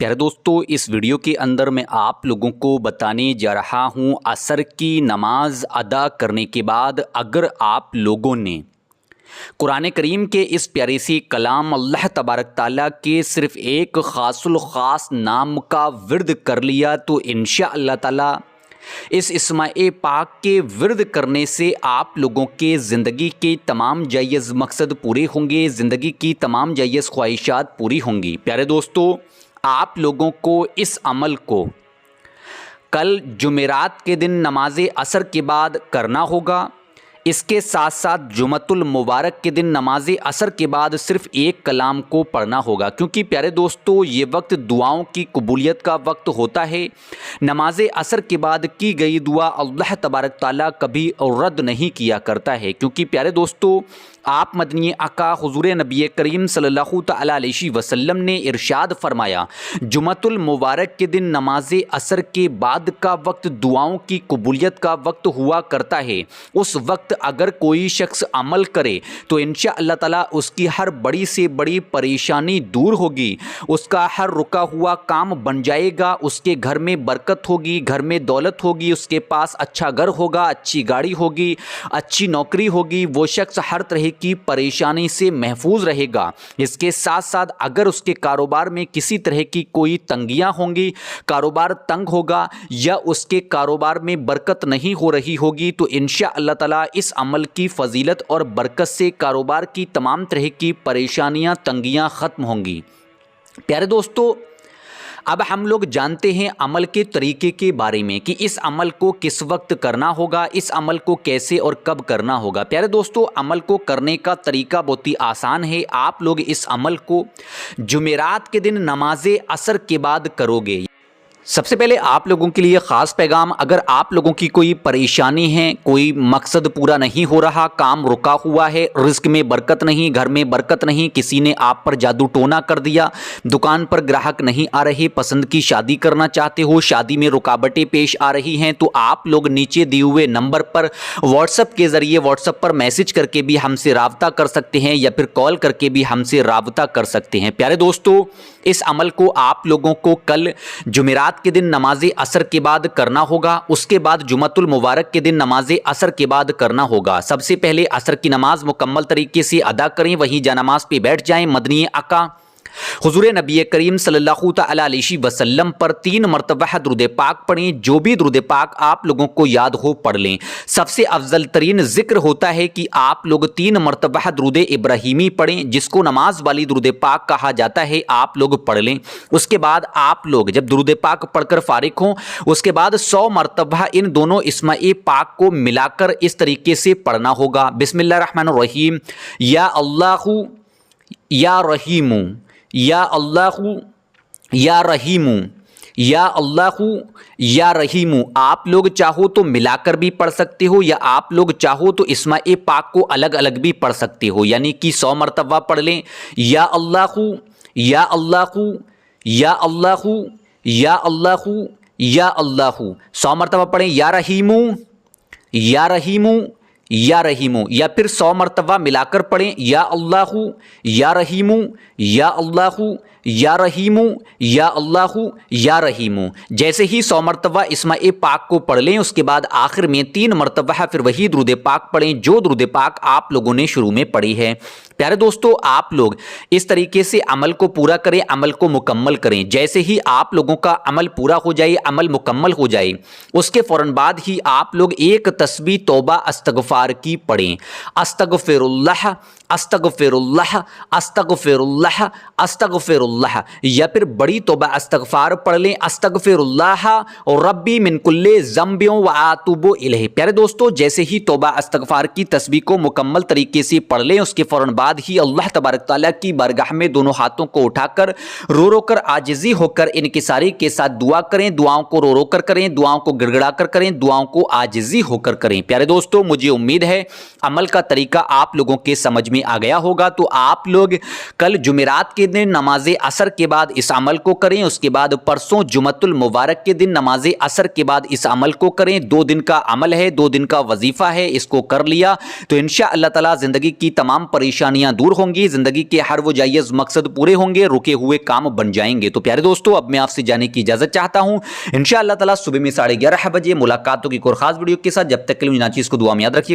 پیارے دوستو، اس ویڈیو کے اندر میں آپ لوگوں کو بتانے جا رہا ہوں عصر کی نماز ادا کرنے کے بعد اگر آپ لوگوں نے قرآن کریم کے اس پیارے سے کلام اللہ تبارک تعالیٰ کے صرف ایک خاص الخاص نام کا ورد کر لیا تو انشاءاللہ تعالیٰ اس اسماء پاک کے ورد کرنے سے آپ لوگوں کے زندگی کے تمام جائز مقصد پورے ہوں گے، زندگی کی تمام جائز خواہشات پوری ہوں گی۔ پیارے دوستو، آپ لوگوں کو اس عمل کو کل جمعرات کے دن نماز عصر کے بعد کرنا ہوگا۔ اس کے ساتھ ساتھ جمعۃ المبارک کے دن نماز عصر کے بعد صرف ایک کلام کو پڑھنا ہوگا، کیونکہ پیارے دوستو یہ وقت دعاؤں کی قبولیت کا وقت ہوتا ہے۔ نماز عصر کے بعد کی گئی دعا اللہ تبارک تعالیٰ کبھی رد نہیں کیا کرتا ہے، کیونکہ پیارے دوستو آپ مدنی آقا حضور نبی کریم صلی اللہ تعالیٰ علیہ وسلم نے ارشاد فرمایا، جمعۃ المبارک کے دن نماز عصر کے بعد کا وقت دعاؤں کی قبولیت کا وقت ہوا کرتا ہے۔ اس وقت اگر کوئی شخص عمل کرے تو انشاءاللہ تعالیٰ اس کی ہر بڑی سے بڑی پریشانی دور ہوگی، اس کا ہر رکا ہوا کام بن جائے گا، اس کے گھر میں برکت ہوگی، گھر میں دولت ہوگی، اس کے پاس اچھا گھر ہوگا، اچھی گاڑی ہوگی، اچھی نوکری ہوگی، وہ شخص ہر طرح کی پریشانی سے محفوظ رہے گا۔ اس کے ساتھ ساتھ اگر اس کے کاروبار میں کسی طرح کی کوئی تنگیاں ہوں گی، کاروبار تنگ ہوگا یا اس کے کاروبار میں برکت نہیں ہو رہی ہوگی، تو انشاءاللہ تعالیٰ اس عمل کی فضیلت اور برکت سے کاروبار کی تمام طرح کی پریشانیاں تنگیاں ختم ہوں گی۔ پیارے دوستو، اب ہم لوگ جانتے ہیں عمل کے طریقے کے بارے میں کہ اس عمل کو کس وقت کرنا ہوگا، اس عمل کو کیسے اور کب کرنا ہوگا۔ پیارے دوستو، عمل کو کرنے کا طریقہ بہت ہی آسان ہے۔ آپ لوگ اس عمل کو جمعرات کے دن نماز عصر کے بعد کرو گے۔ سب سے پہلے آپ لوگوں کے لیے خاص پیغام، اگر آپ لوگوں کی کوئی پریشانی ہے، کوئی مقصد پورا نہیں ہو رہا، کام رکا ہوا ہے، رزق میں برکت نہیں، گھر میں برکت نہیں، کسی نے آپ پر جادو ٹونا کر دیا، دکان پر گراہک نہیں آ رہے، پسند کی شادی کرنا چاہتے ہو، شادی میں رکاوٹیں پیش آ رہی ہیں، تو آپ لوگ نیچے دیے ہوئے نمبر پر واٹس ایپ کے ذریعے واٹس ایپ پر میسج کر کے بھی ہم سے رابطہ کر سکتے ہیں یا پھر کال کر کے بھی ہم سے رابطہ کر سکتے ہیں۔ پیارے دوستو، اس عمل کو آپ لوگوں کو کل جمعرات کے دن نماز عصر کے بعد کرنا ہوگا، اس کے بعد جمعۃ المبارک کے دن نماز عصر کے بعد کرنا ہوگا۔ سب سے پہلے عصر کی نماز مکمل طریقے سے ادا کریں، وہیں جا نماز پہ بیٹھ جائیں، مدنی آقا حضور نبی کریم صلی اللہ تعالیٰ علیہ وسلم پر 3 مرتبہ درود پاک پڑھیں، جو بھی درود پاک آپ لوگوں کو یاد ہو پڑھ لیں۔ سب سے افضل ترین ذکر ہوتا ہے کہ آپ لوگ 3 مرتبہ درود ابراہیمی پڑھیں، جس کو نماز والی درود پاک کہا جاتا ہے، آپ لوگ پڑھ لیں۔ اس کے بعد آپ لوگ جب درود پاک پڑھ کر فارغ ہوں، اس کے بعد 100 مرتبہ ان دونوں اسماء پاک کو ملا کر اس طریقے سے پڑھنا ہوگا، بسم اللہ الرحمن الرحیم، یا اللہ یا رحیم، یا اللہ یا رحیم، یا اللہ یا رحیم۔ آپ لوگ چاہو تو ملا کر بھی پڑھ سکتے ہو، یا آپ لوگ چاہو تو اسماء پاک کو الگ الگ بھی پڑھ سکتے ہو، یعنی کہ 100 مرتبہ پڑھ لیں، یا اللہ یا اللہ یا اللہ یا اللہ یا اللہ، 100 مرتبہ پڑھیں، یا رحیم یا رحیم یا رحیم، یا پھر 100 مرتبہ ملا کر پڑھیں، یا اللہ یا رحیم یا اللہ یا رحیم یا اللہ یا رحیم۔ جیسے ہی 100 مرتبہ اسماء پاک کو پڑھ لیں، اس کے بعد آخر میں 3 مرتبہ پھر وہی درود پاک پڑھیں جو درود پاک آپ لوگوں نے شروع میں پڑھی ہے۔ پیارے دوستو، آپ لوگ اس طریقے سے عمل کو پورا کریں، عمل کو مکمل کریں۔ جیسے ہی آپ لوگوں کا عمل پورا ہو جائے، عمل مکمل ہو جائے، اس کے فوراً بعد ہی آپ لوگ ایک تسبیح توبہ استغفار کی پڑھیں، استغفر اللہ استغفر اللہ استغفر اللہ استغفر اللہ، یا پھر بڑی توبہ استغفار پڑھ لیں، استغفر اللہ ربی من کل ذنب واتوب الیہ۔ پیارے دوستو، جیسے ہی توبہ استغفار کی تسبیح کو مکمل طریقے سے پڑھ لیں، اس کے فوراً بعد ہی اللہ تبارک تعالیٰ کی بارگاہ میں دونوں ہاتھوں کو اٹھا کر رو رو کر عاجزی ہو کر انکساری کے ساتھ دعا کریں، دعاؤں کو رو رو کر کریں، دعاؤں کو گڑ گڑا کر کریں، دعاؤں کو عاجزی ہو کر کریں۔ پیارے دوستو، مجھے امید ہے عمل کا طریقہ آپ لوگوں کے سمجھ میں میں آ گیا ہوگا تو آپ لوگ کل جمعرات کے دن نماز عصر کے بعد اس عمل کو کریں، اس کے بعد پرسوں جمعۃ المبارک کے دن نماز عصر کے بعد اس عمل کو کریں۔ 2 دن کا عمل ہے، 2 دن کا وظیفہ ہے، اس کو کر لیا تو انشاءاللہ تعالی زندگی کی تمام پریشانیاں دور ہوں گی، زندگی کے ہر وہ جائز مقصد پورے ہوں گے، رکے ہوئے کام بن جائیں گے۔ تو پیارے دوستو اب میں آپ سے جانے کی اجازت چاہتا ہوں، انشاءاللہ تعالی صبح میں 11:30 بجے ملاقات ہوگی ایک اور خاص ویڈیو کے ساتھ۔ جب تک کے لیے ناچیز کو دعا میں یاد رکھیے گا۔